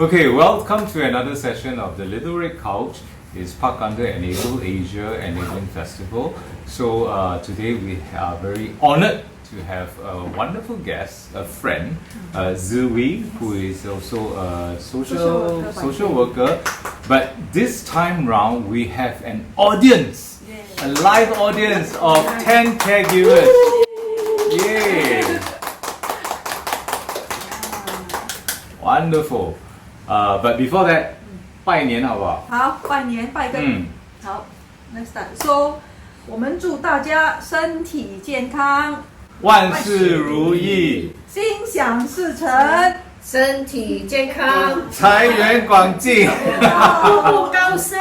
Okay, welcome to another session of the Little Red Couch. It's part under Enable Asia Enabling Festival. So today we are very honored to have a wonderful guest, a friend, Tzer, who is also a social worker. But this time round we have an audience, a live audience of 10 caregivers. Yay! Wonderful. But before that, 拜年好不好？好，拜年拜个。好 ，Let's start. So， 我们祝大家身体健康，万事如意，心想事成，身体健康，财源广进，步步高升。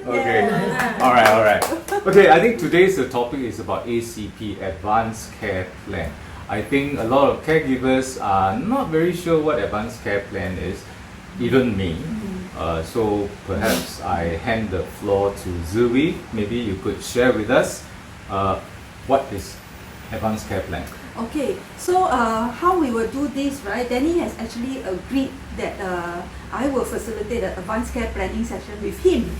Okay, all right. Okay, I think today's topic is about ACP, Advanced Care Plan. I think a lot of caregivers are not very sure what Advanced Care Plan is, even me. So perhaps I hand the floor to Tzer. Maybe you could share with us what is Advanced Care Plan. Okay, so how we will do this, right? Danny has actually agreed that I will facilitate an advanced care planning session with him.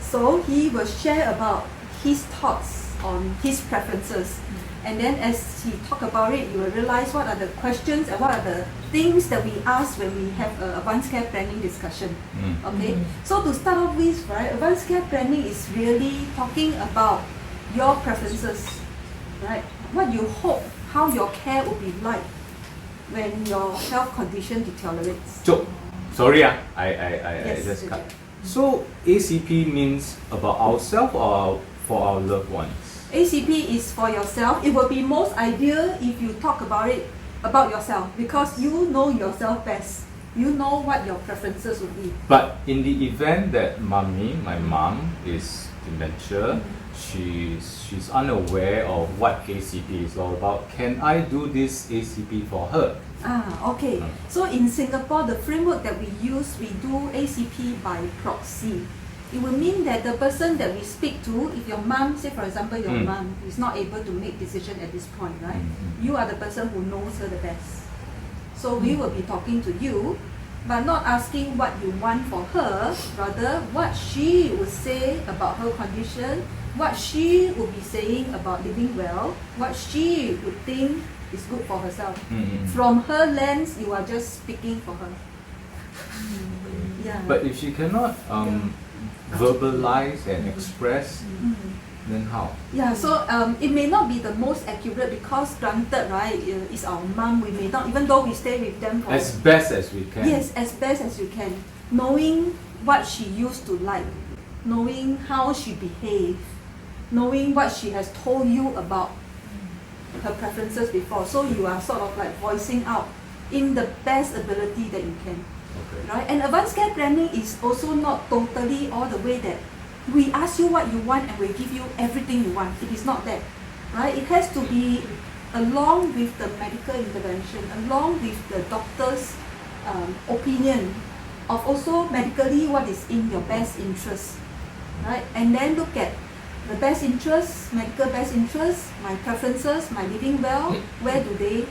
So he will share about his thoughts on his preferences. And then as he talk about it, you will realize what are the questions and what are the things that we ask when we have an advanced care planning discussion. Okay, so to start off with, right, advanced care planning is really talking about your preferences, right? What you hope, how your care will be like when your health condition deteriorates. Sorry, I just cut. So ACP means about ourselves or for our loved ones? ACP is for yourself. It will be most ideal if you talk about it about yourself because you know yourself best. You know what your preferences will be. But in the event that my mom is dementia, she's unaware of what ACP is all about. Can I do this ACP for her? Okay. So in Singapore, the framework that we use, we do ACP by proxy. It will mean that the person that we speak to, if your mom, say for example your mom is not able to make decision at this point, right? You are the person who knows her the best. So we will be talking to you, but not asking what you want for her, rather what she would say about her condition, what she would be saying about living well, what she would think is good for herself. From her lens, you are just speaking for her. Yeah. But if she cannot verbalize and express, then how? Yeah, so it may not be the most accurate because granted, right, it's our mom. We may not, even though we stay with them for as best as we can. Yes, as best as you can, knowing what she used to like, knowing how she behaved, knowing what she has told you about her preferences before. So you are sort of like voicing out in the best ability that you can. Okay. Right? And advanced care planning is also not totally all the way that we ask you what you want and we give you everything you want. It is not that. Right? It has to be along with the medical intervention, along with the doctor's opinion of also medically what is in your best interest. Right? And then look at the best interests, medical best interests, my preferences, my living well, where do they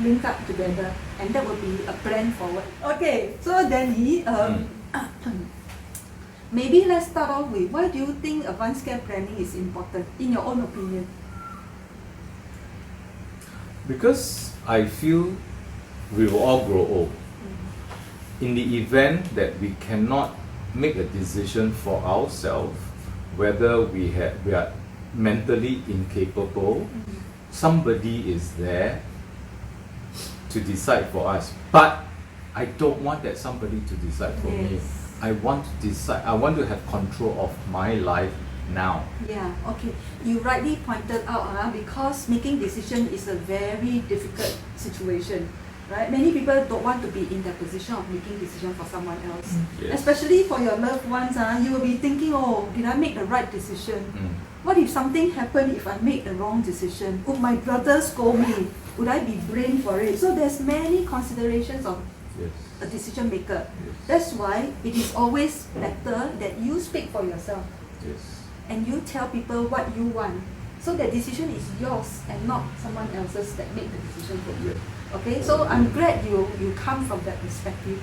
link up together, and that will be a plan forward. Okay, so Danny, maybe let's start off with why do you think advanced care planning is important, in your own opinion? Because I feel we will all grow old. In the event that we cannot make a decision for ourselves, whether we are mentally incapable, somebody is there to decide for us. But I don't want that somebody to decide for me. I want to decide. I want to have control of my life now. Yeah, okay. You rightly pointed out, because making decision is a very difficult situation. Right? Many people don't want to be in the position of making decision for someone else. Yes. Especially for your loved ones, you will be thinking, oh, did I make the right decision? What if something happened if I make the wrong decision? Would my brother scold me? Would I be blamed for it? So there's many considerations of a decision maker. That's why it is always better that you speak for yourself. And you tell people what you want. So the decision is yours and not someone else's that make the decision for you. Okay, so I'm glad you come from that perspective.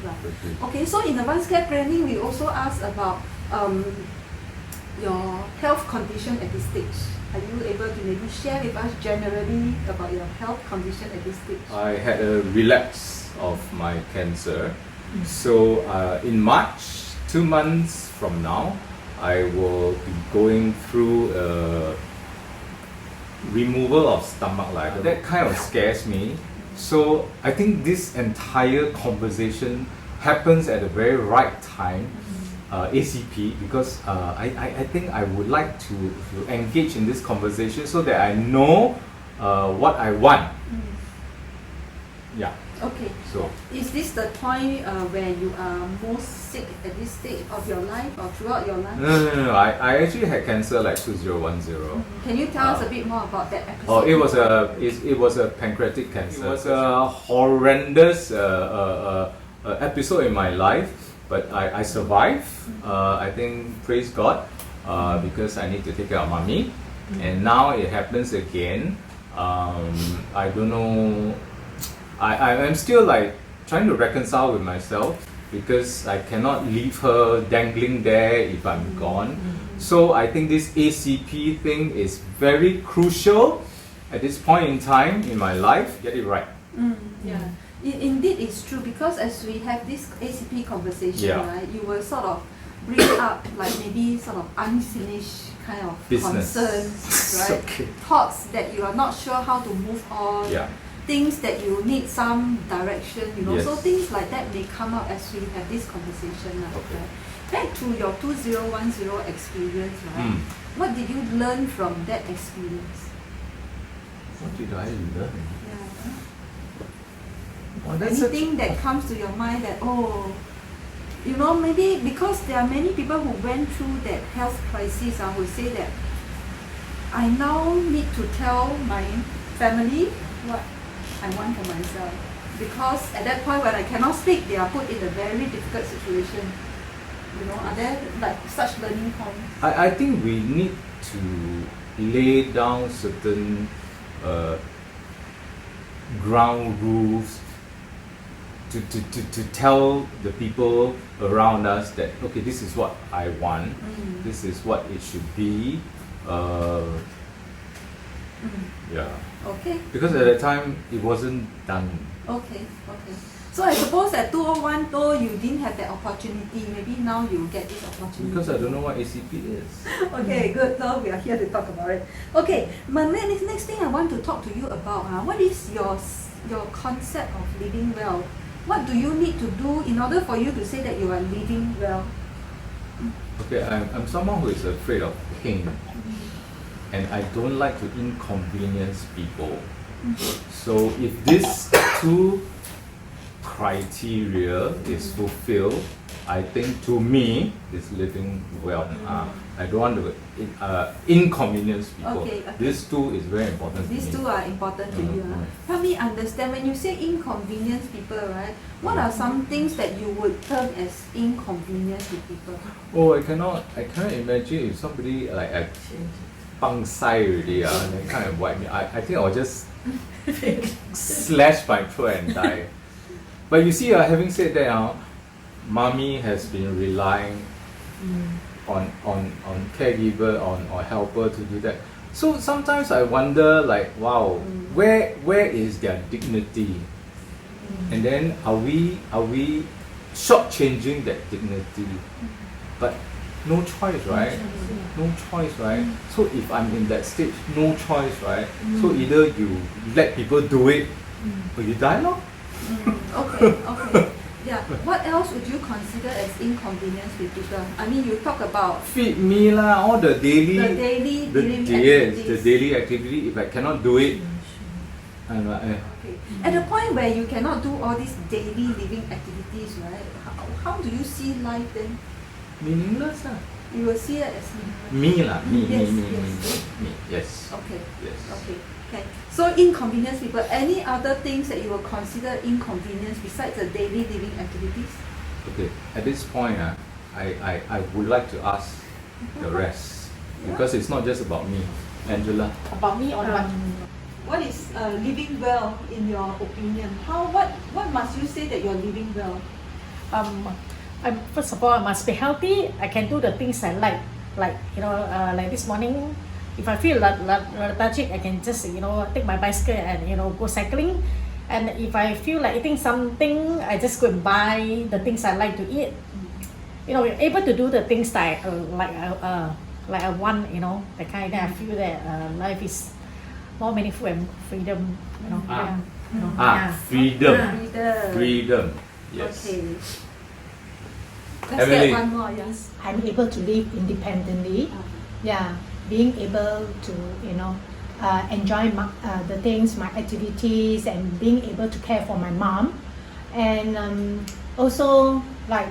Okay, so in advanced care planning, we also ask about your health condition at this stage. Are you able to maybe share with us generally about your health condition at this stage? I had a relapse of my cancer. So in March, 2 months from now, I will be going through a removal of stomach lining. That kind of scares me. So I think this entire conversation happens at the very right time, ACP, because I think I would like to engage in this conversation so that I know what I want. Yeah. Okay. So is this the point where you are most sick at this stage of your life or throughout your life? No. I actually had cancer like 2010. Can you tell us a bit more about that episode? Oh, it was a pancreatic cancer. It was a horrendous episode in my life, but I survived. I think praise God, because I need to take care of mommy, and now it happens again. I don't know. I'm still like trying to reconcile with myself because I cannot leave her dangling there if I'm gone. So I think this ACP thing is very crucial at this point in time in my life. Get it right. Yeah, indeed it's true, because as we have this ACP conversation, right, you will sort of bring up like maybe sort of unfinished kind of Business. concerns, right? Okay. Thoughts that you are not sure how to move on. Yeah. Things that you need some direction, Yes. So things like that may come up as we have this conversation. Okay. Right? Back to your 2010 experience, right? What did you learn from that experience? What did I learn? Yeah. Oh, that's such- Anything that comes to your mind that, maybe because there are many people who went through that health crisis, who say that I now need to tell my family what I want for myself, because at that point when I cannot speak, they are put in a very difficult situation. Are there like such learning points? I think we need to lay down certain ground rules to tell the people around us that, okay, this is what I want, this is what it should be. Yeah. Okay. Because at that time it wasn't done. Okay. So I suppose at 2010 you didn't have that opportunity. Maybe now you get this opportunity. Because I don't know what ACP is. Okay, good. So we are here to talk about it. Okay, my next thing I want to talk to you about, what is your concept of living well? What do you need to do in order for you to say that you are living well? Okay, I'm someone who is afraid of pain, and I don't like to inconvenience people. So if these two criteria is fulfilled, I think to me is living well. I don't want to inconvenience people. Okay. These two is very important. These to me. two are important to you. Help me understand, when you say inconvenience people, right? What are some things that you would term as inconvenience to people? Oh, I cannot imagine if somebody like a bang sai already, and they kind of wipe me. I think I'll just slash my throat and die. But you see, having said that, mommy has been relying on caregiver, on helper to do that. So sometimes I wonder, like, wow, where is their dignity? And then are we shortchanging that dignity? But no choice, right? No choice, right? So if I'm in that stage, no choice, right? So either you let people do it, or you die, no? Okay. Yeah. What else would you consider as inconvenience with people? I mean, you talk about Feed me lah, all the daily, living yes, activities. the daily activity. If I cannot do it, I'm like, Okay. At the point where you cannot do all these daily living activities, right? How do you see life then? meaningless lah. You will see it as meaningless. Me lah, me. Yes. Okay. Yes. Okay. So inconvenience people. Any other things that you will consider inconvenience besides the daily living activities? Okay. At this point, I would like to ask the rest, because it's not just about me, Angela. About me or not? What is living well in your opinion? What must you say that you're living well? First of all, I must be healthy. I can do the things I like. Like like this morning, if I feel lethargic, I can just take my bicycle and go cycling. And if I feel like eating something, I just go and buy the things I like to eat. We're able to do the things that I want. That kind. Then I feel that life is more meaningful and freedom. Freedom. Freedom. Freedom. Yes. Okay. Let's Emily. get one more, yes. I'm able to live independently. Yeah, being able to enjoy the things, my activities, and being able to care for my mom, and also like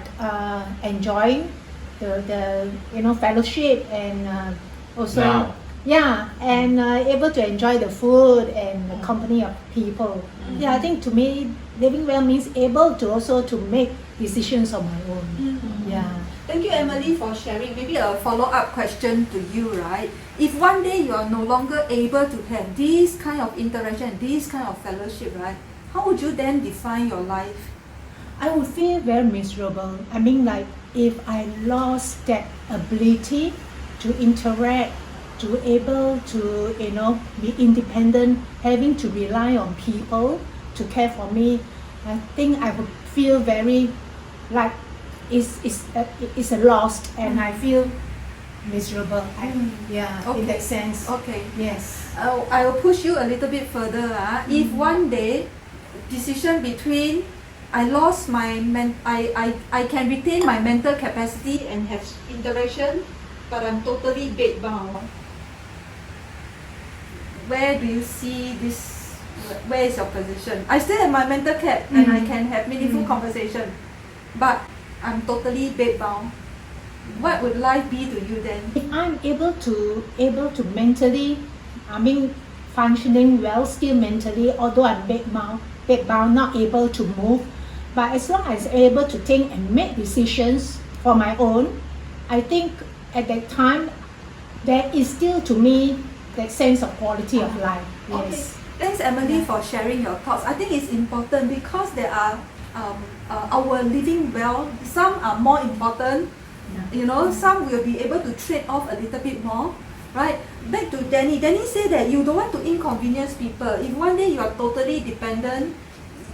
enjoying the fellowship and also Now. and able to enjoy the food and the company of people. Yeah, I think to me living well means able to also to make decisions on my own. Yeah. Thank you, Emily, for sharing. Maybe a follow-up question to you, right? If one day you are no longer able to have this kind of interaction, this kind of fellowship, right? How would you then define your life? I would feel very miserable. I mean, like if I lost that ability to interact, to able to be independent, having to rely on people to care for me, I think I would feel very like it's a lost, and I feel miserable. In that sense. Okay. Yes. I will push you a little bit further. If one day, decision between I lost my I can retain my mental capacity and have interaction, but I'm totally bed bound. Where do you see this? Where is your position? I still have my mental cap and I can have meaningful conversation, but I'm totally bed bound. What would life be to you then? If I'm able to mentally, functioning well still mentally, although I'm bed bound, not able to move, but as long as I'm able to think and make decisions for my own, I think at that time there is still to me that sense of quality of life. Yes. Okay. Thanks, Emily, for sharing your thoughts. I think it's important because there are our living well. Some are more important. Some will be able to trade off a little bit more, right? Back to Danny. Danny said that you don't want to inconvenience people. If one day you are totally dependent,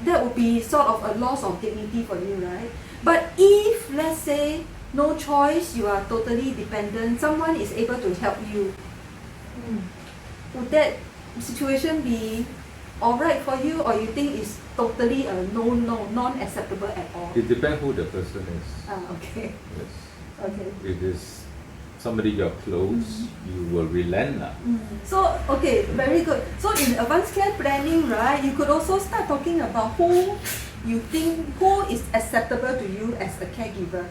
that would be sort of a loss of dignity for you, right? But if, let's say, no choice, you are totally dependent, someone is able to help you, would that situation be alright for you, or you think it's totally a non-acceptable at all? It depends who the person is. Okay. Yes. Okay. If it's somebody you're close, you will relent. So, okay, very good. So in advanced care planning, right, you could also start talking about who you think, who is acceptable to you as a caregiver,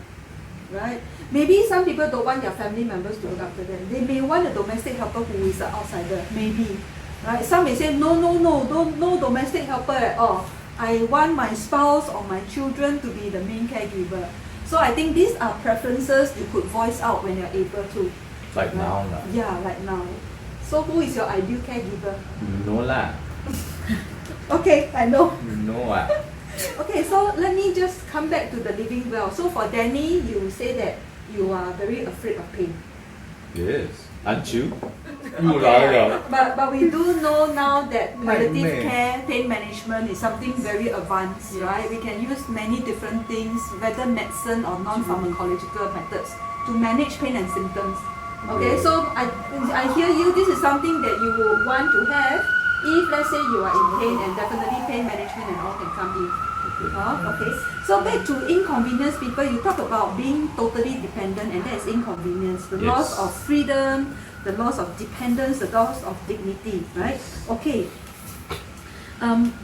right? Maybe some people don't want their family members to look after them. They may want a domestic helper who is an outsider, maybe. Right? Some may say, no, no domestic helper at all. I want my spouse or my children to be the main caregiver. So I think these are preferences you could voice out when you're able to. Like right? now. Yeah, like now. So who is your ideal caregiver? No lah. Okay, I know. No ah. Okay, so let me just come back to the living well. So for Danny, you say that you are very afraid of pain. Yes. Aren't you? But we do know now that palliative Nightmare. care, pain management is something very advanced, right? We can use many different things, whether medicine or non-pharmacological methods, to manage pain and symptoms. Okay, so I hear you, this is something that you would want to have if, let's say, you are in pain, and definitely pain management and all can come in. Okay. So back to inconvenience people, you talk about being totally dependent, and that is inconvenience, the loss of freedom, the loss of dependence, the loss of dignity, right? Okay.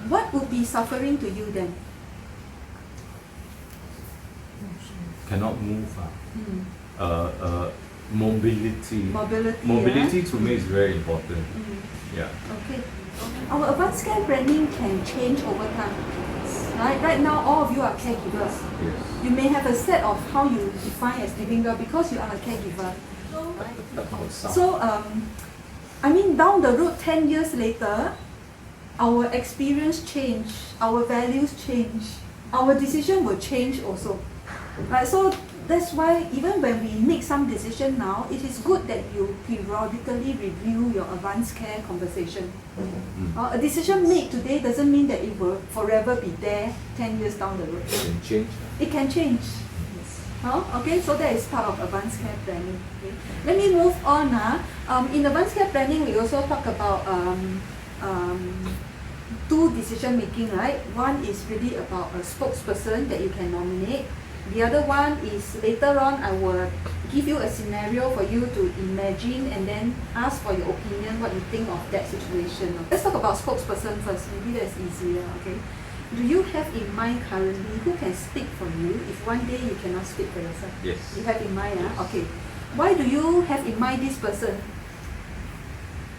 What would be suffering to you then? Cannot move. Mobility. Mobility, to me is very important. Yeah. Okay. Our advanced care planning can change over time. Right now, all of you are caregivers. Yes. You may have a set of how you define as living well because you are a caregiver. So, down the road, 10 years later, our experience change, our values change, our decision will change also. Right? So that's why even when we make some decision now, it is good that you periodically review your advanced care conversation. A decision made today doesn't mean that it will forever be there 10 years down the road. It can change. It can change. Okay, so that is part of advanced care planning. Okay. Let me move on. In advanced care planning, we also talk about two decision making, right? One is really about a spokesperson that you can nominate. The other one is later on I will give you a scenario for you to imagine and then ask for your opinion, what you think of that situation. Let's talk about spokesperson first. Maybe that's easier. Okay. Do you have in mind currently who can speak for you if one day you cannot speak for yourself? Yes. You have in mind, Okay. Why do you have in mind this person?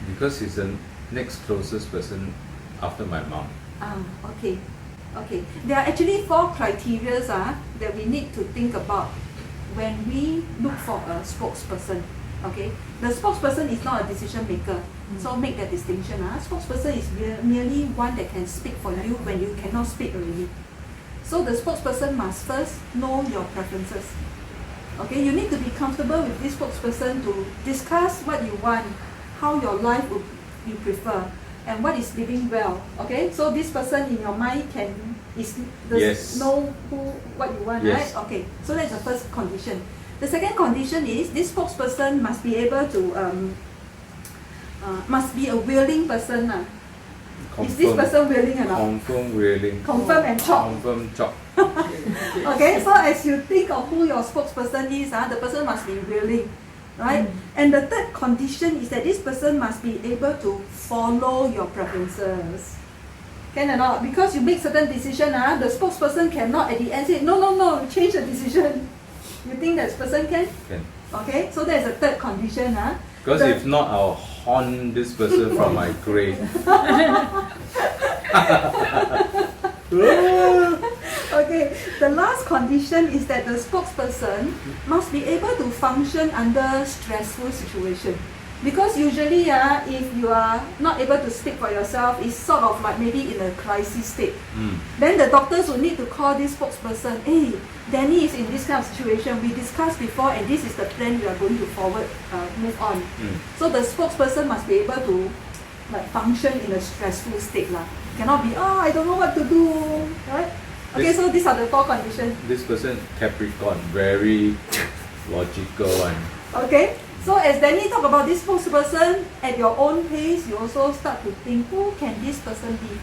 Because he's the next closest person after my mom. Okay. Okay. There are actually 4 criteria that we need to think about when we look for a spokesperson. Okay. The spokesperson is not a decision maker. So make that distinction. Spokesperson is merely one that can speak for you when you cannot speak already. So the spokesperson must first know your preferences. Okay, you need to be comfortable with this spokesperson to discuss what you want, how your life would you prefer, and what is living well. Okay, so this person in your mind know what you want, yes. right? Okay, so that's the first condition. The second condition is this spokesperson must be able to must be a willing person. Is this person willing or not? Confirm willing. Confirm and chop. Confirm chop. Okay, so as you think of who your spokesperson is, the person must be willing, right? And the third condition is that this person must be able to follow your preferences. Can or not? Because you make certain decision, the spokesperson cannot at the end say, no, change the decision. You think that person can? Can. Okay, so that's the third condition. Because if not, I'll haunt this person from my grave. Okay, the last condition is that the spokesperson must be able to function under stressful situation. Because usually, if you are not able to speak for yourself, it's sort of like maybe in a crisis state. Then the doctors will need to call this spokesperson. Hey, Danny is in this kind of situation. We discussed before, and this is the plan we are going to move on. So the spokesperson must be able to function in a stressful state. Cannot be, I don't know what to do. Right? Okay, so these are the 4 conditions. This person, Capricorn, very logical and. Okay. So as Danny talk about this spokesperson, at your own pace, you also start to think, who can this person be?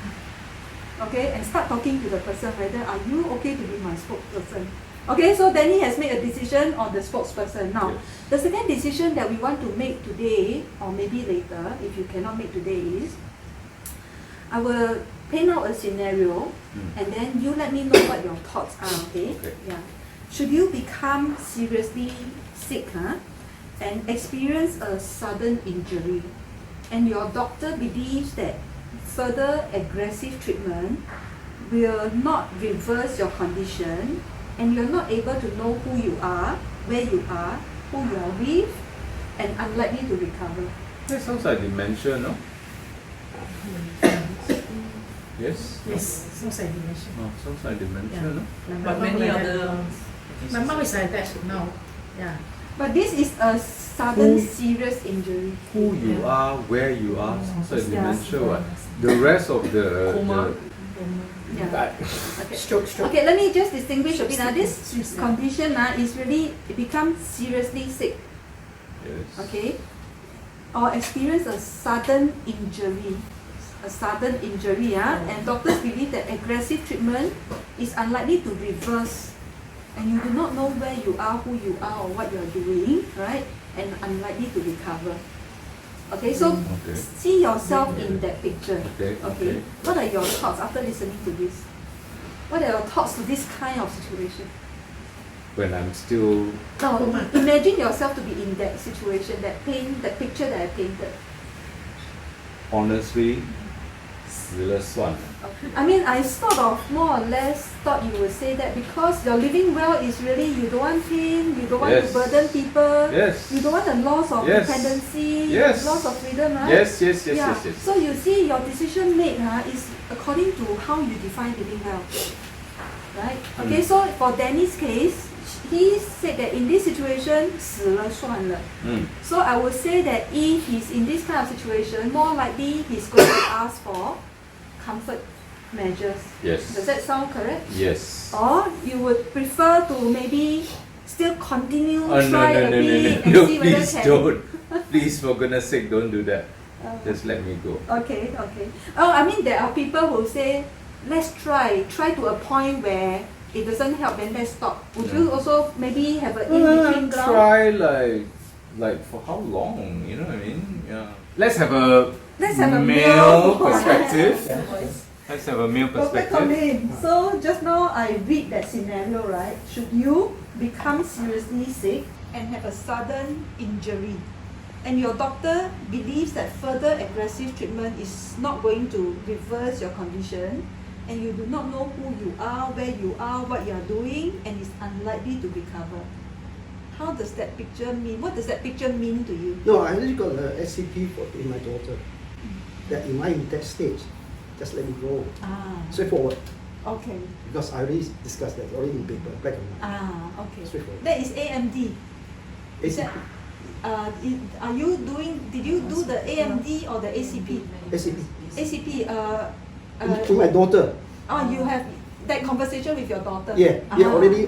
Okay, and start talking to the person whether are you okay to be my spokesperson? Okay, so Danny has made a decision on the spokesperson. Now, the second decision that we want to make today, or maybe later, if you cannot make today, is I will paint out a scenario, and then you let me know what your thoughts are. Okay? Yeah. Should you become seriously sick, and experience a sudden injury, and your doctor believes that further aggressive treatment will not reverse your condition, and you're not able to know who you are, where you are, who you are with, and unlikely to recover. That sounds like dementia, no? Yes? Yes, sounds like dementia. Oh, sounds like dementia, no? But many other. My mom is like that now. Yeah. But this is a sudden serious injury. Who you are, where you are, sounds like Yeah. dementia. What? The rest of the. Coma. Yeah. Okay. Stroke. Okay, let me just distinguish a bit. This condition is really it becomes seriously sick. Yes. Okay, or experience a sudden injury. And doctors believe that aggressive treatment is unlikely to reverse, and you do not know where you are, who you are, or what you are doing, right? And unlikely to recover. Okay, so see yourself in that picture. Okay. What are your thoughts after listening to this? What are your thoughts to this kind of situation? When I'm still. Now, imagine yourself to be in that situation, that picture that I painted. Honestly, 死了算了。 I mean, I sort of more or less thought you would say that because your living well is really you don't want pain, you don't want Yes. to burden people, Yes. you don't want a loss of Yes. dependency, Yes. loss of freedom, right? Yes, yes, yes, Yeah. yes, yes. So you see, your decision made is according to how you define living well, right? Okay, so for Danny's case, he said that in this situation, 死了算了. So I would say that if he's in this kind of situation, more likely he's going to ask for comfort measures. Yes. Does that sound correct? Yes. Or you would prefer to maybe still continue, Oh, no, try no, a no, no, bit no, and see whether please can. don't. Please, for goodness sake, don't do that. Just let me go. Okay, okay. Oh, I mean there are people who say, let's try to a point where it doesn't help, then let's stop. Would you also maybe have an in-between ground? Try like for how long? You know what I mean? Yeah. Let's have a male male perspective. voice. Let's have a male Perfect perspective. comment. So just now I read that scenario, right? Should you become seriously sick and have a sudden injury, and your doctor believes that further aggressive treatment is not going to reverse your condition, and you do not know who you are, where you are, what you are doing, and is unlikely to recover. How does that picture mean? What does that picture mean to you? No, I already got the SCP in my daughter. That in that stage, just let me go. Straightforward. Okay. Because I already discussed that, already in paper, black and white. Okay. Straightforward. That is AMD. Is that, are you doing? Did you do the AMD or the ACP? SCP. ACP. To my daughter. Oh, you have that conversation with your daughter. Yeah, already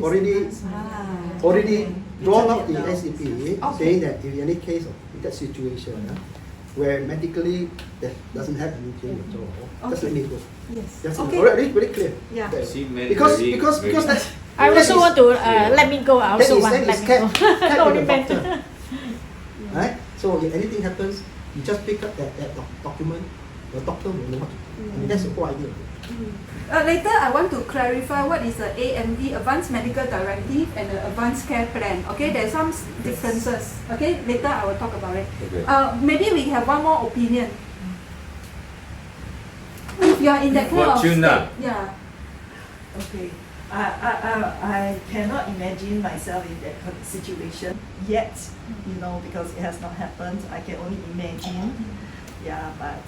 Okay. drawn up the SCP Okay. saying that in any case of that situation, where medically that doesn't have anything at all, just let me go. Yes. That's Okay. already very clear. Yeah. There. She made Because very- because very- because that's I also want to let me go. I also want that let is me kept, go. kept No, with the depend. doctor. Right? So if anything happens, you just pick up that document, the doctor will know what to do. I mean, that's the whole idea of it. Later, I want to clarify what is the AMD, Advanced Medical Directive, and the Advanced Care Plan. Okay, there's some differences. Okay, later I will talk about it. Okay. Maybe we have one more opinion. If you are in that kind of Fortuna. state, yeah. Okay, I cannot imagine myself in that situation yet, because it has not happened. I can only imagine. Yeah, but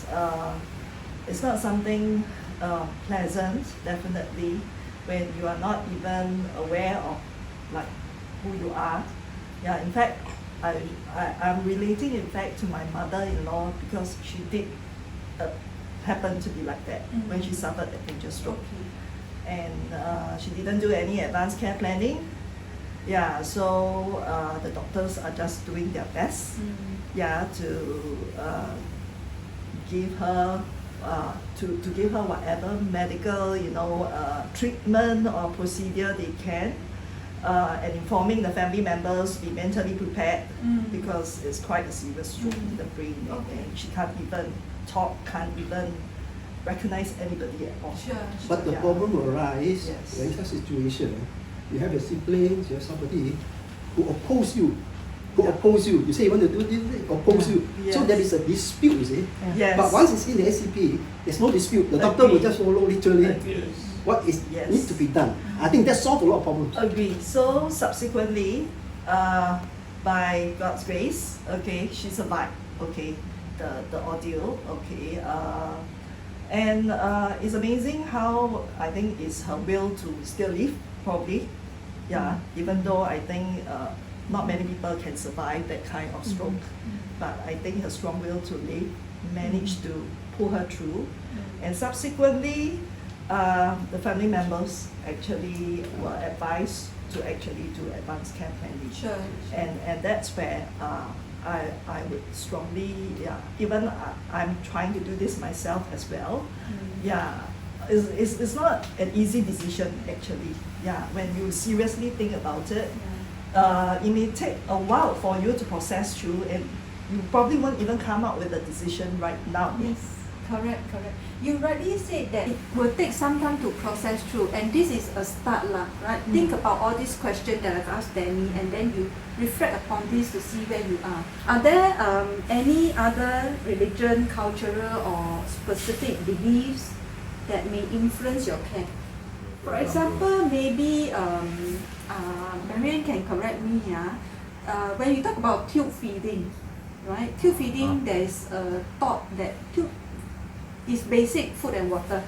it's not something pleasant, definitely, when you are not even aware of like who you are. Yeah, in fact, I'm relating in fact to my mother-in-law because she did happen to be like that when she suffered a major stroke. And she didn't do any advanced care planning. Yeah, so the doctors are just doing their best, to give her to give her whatever medical treatment or procedure they can, and informing the family members be mentally prepared because it's quite a serious stroke in the brain, and she can't even talk, can't even recognize anybody at all. Sure. But the Yeah. problem will arise Yes. when such situation, you have your siblings, you have somebody who oppose you. You say you want to do this, they oppose you. So Yes. there is a dispute, you see. Yes. But once it's in the SCP, there's no dispute. The doctor will Agree. just follow literally Agree. what is Yes. needs to be done. I think that solves a lot of problems. Agree. So subsequently, by God's grace, okay, she survived. Okay, the ordeal. Okay, and it's amazing how I think it's her will to still live. Probably, yeah. Even though I think not many people can survive that kind of stroke, but I think her strong will to live managed to pull her through, and subsequently. The family members actually were advised to actually do advanced care planning. Sure. And that's where I would strongly, even I'm trying to do this myself as well. Yeah, it's not an easy decision actually. Yeah, when you seriously think about it, it may take a while for you to process through, and you probably won't even come up with a decision right now. Yes. Correct. You rightly said that it will take some time to process through, and this is a start lah, right? Think about all these questions that I've asked Danny, and then you reflect upon this to see where you are. Are there any other religion, cultural, or specific beliefs that may influence your care? For example, maybe Marianne can correct me. When you talk about tube feeding, right? Tube feeding, there is a thought that tube is basic food and water,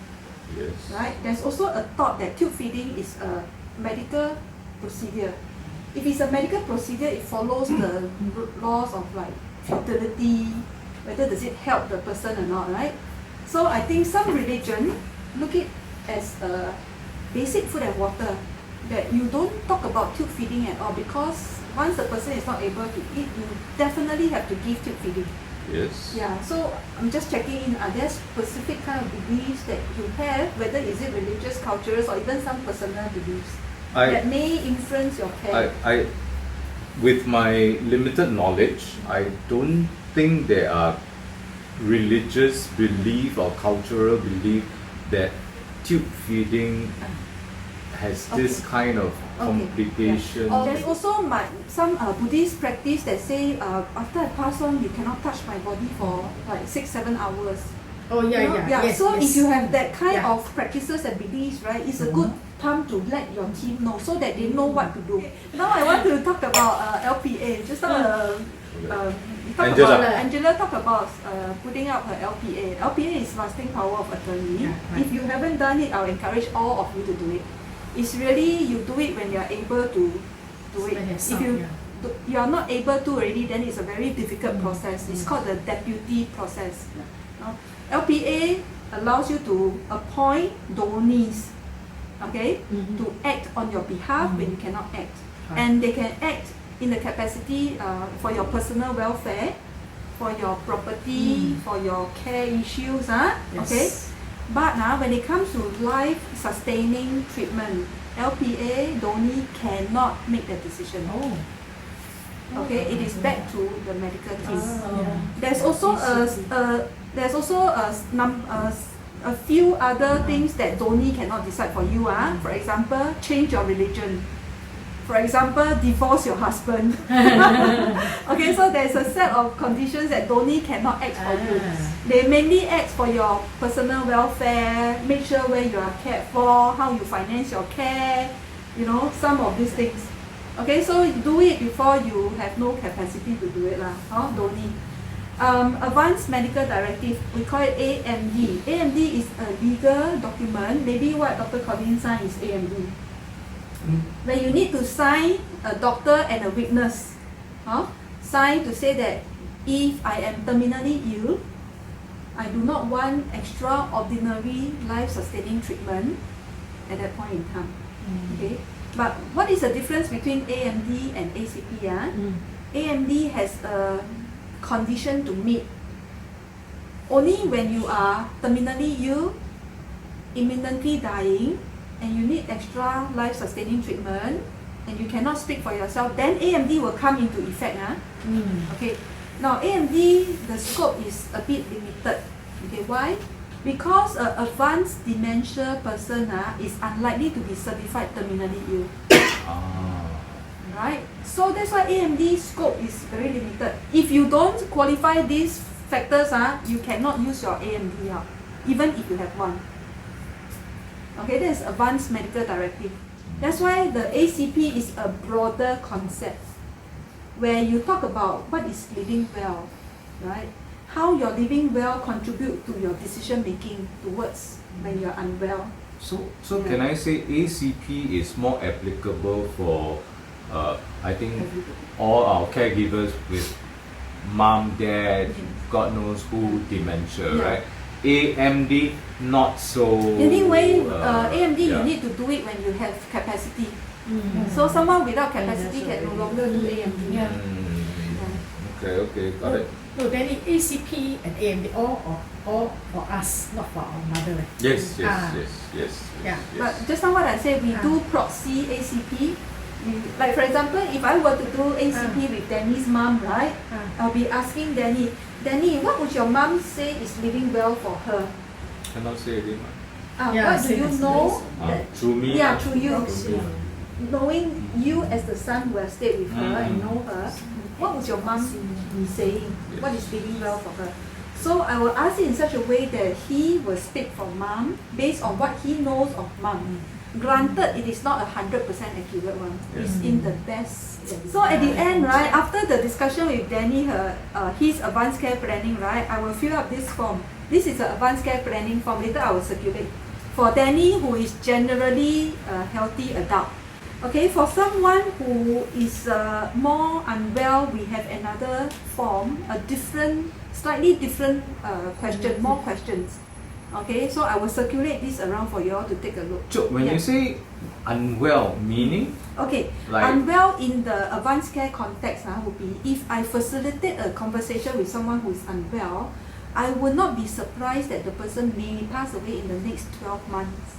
Yes. right? There's also a thought that tube feeding is a medical procedure. If it's a medical procedure, it follows the laws of like futility, whether does it help the person or not, right? So I think some religion look it as a basic food and water, that you don't talk about tube feeding at all, because once the person is not able to eat, you definitely have to give tube feeding. Yes. Yeah, so I'm just checking in, are there specific kind of beliefs that you have, whether is it religious, cultural, or even some personal beliefs that may influence your care? I with my limited knowledge, I don't think there are religious belief or cultural belief that tube feeding has this kind of complication. There's also some Buddhist practice that say after I pass on, you cannot touch my body for like 6-7 hours. Oh yeah, You know? yeah. Yes, so yes. if you have that kind Yeah. of practices and beliefs, right, it's a good time to let your team know so that they know what to do. Now I want to talk about LPA. Just now, Angela talked about putting up her LPA. LPA is lasting power of attorney. Yeah, right. If you haven't done it, I'll encourage all of you to do it. It's really, you do it when you're able to do it. When you're If sound, you yeah. you are not able to already, then it's a very difficult process. It's called the deputy process. Now, LPA allows you to appoint donees, okay, to act on your behalf when you cannot act. Right. And they can act in the capacity for your personal welfare, for your property, for your care issues, okay? Yes. But when it comes to life-sustaining treatment, LPA donee cannot make the decision. Oh. Okay, it is back to the medical team. Yeah. There's also a few other things that donee cannot decide for you. For example, change your religion. For example, divorce your husband. Okay, so there's a set of conditions that donee cannot act for you. They mainly act for your personal welfare, make sure where you are cared for, how you finance your care, some of these things. Okay, so do it before you have no capacity to do it donee. Advanced Medical Directive, we call it AMD. AMD is a legal document. Maybe what Dr. Colin signed is AMD. Where you need to sign, a doctor and a witness, sign to say that if I am terminally ill, I do not want extraordinary life-sustaining treatment at that point in time. Okay, but what is the difference between AMD and ACP? AMD has a condition to meet. Only when you are terminally ill, imminently dying, and you need extra life-sustaining treatment, and you cannot speak for yourself, then AMD will come into effect. Okay. Now AMD, the scope is a bit limited. Okay, why? Because an advanced dementia person is unlikely to be certified terminally ill. Right? So that's why AMD scope is very limited. If you don't qualify these factors, you cannot use your AMD even if you have one. Okay, that is Advanced Medical Directive. That's why the ACP is a broader concept where you talk about what is living well, right? How your living well contribute to your decision making towards when you're unwell. So can I say ACP is more applicable for I think all our caregivers with mom, dad, God knows who dementia, right? AMD not so. Anyway, AMD you need to do it when you have capacity. So someone without capacity can no longer do AMD. Okay, got it. No, then ACP and AMD all for us, not for our mother. Yes. Yeah. But just now what I said, we do proxy ACP, Like for example, if I were to do ACP with Danny's mom, right? I'll be asking Danny, what would your mom say is living well for her? Cannot say it, What do you know? through me. Yeah, through you. Through me. Knowing you as the son who has stayed with her and know her, what would your mom be saying? Yes. What is living well for her? So I will ask it in such a way that he will speak for mom based on what he knows of mom. Granted, it is not 100% accurate one. It's in the best. So at the end, right, after the discussion with Danny, his advanced care planning, right, I will fill up this form. This is an advanced care planning form. Later I will circulate. For Danny, who is generally a healthy adult. Okay, for someone who is more unwell, we have another form, a different, slightly different question, more questions. Okay, so I will circulate this around for you all to take a look. So when you say unwell, meaning? Okay, Like- unwell in the advanced care context would be if I facilitate a conversation with someone who is unwell, I would not be surprised that the person may pass away in the next 12 months.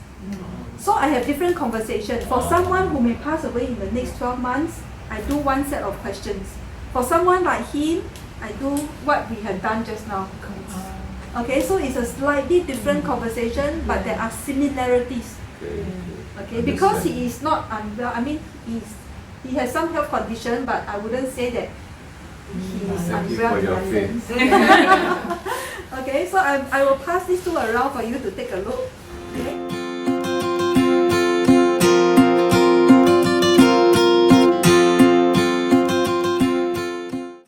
So I have different conversations. For someone who may pass away in the next 12 months, I do one set of questions. For someone like him, I do what we have done just now. Okay, so it's a slightly different conversation, but there are similarities. Okay, because he is not unwell. I mean, he has some health condition, but I wouldn't say that he is Thank you unwell. for your in faith. that sense. Okay, so I will pass these two around for you to take a look. Okay.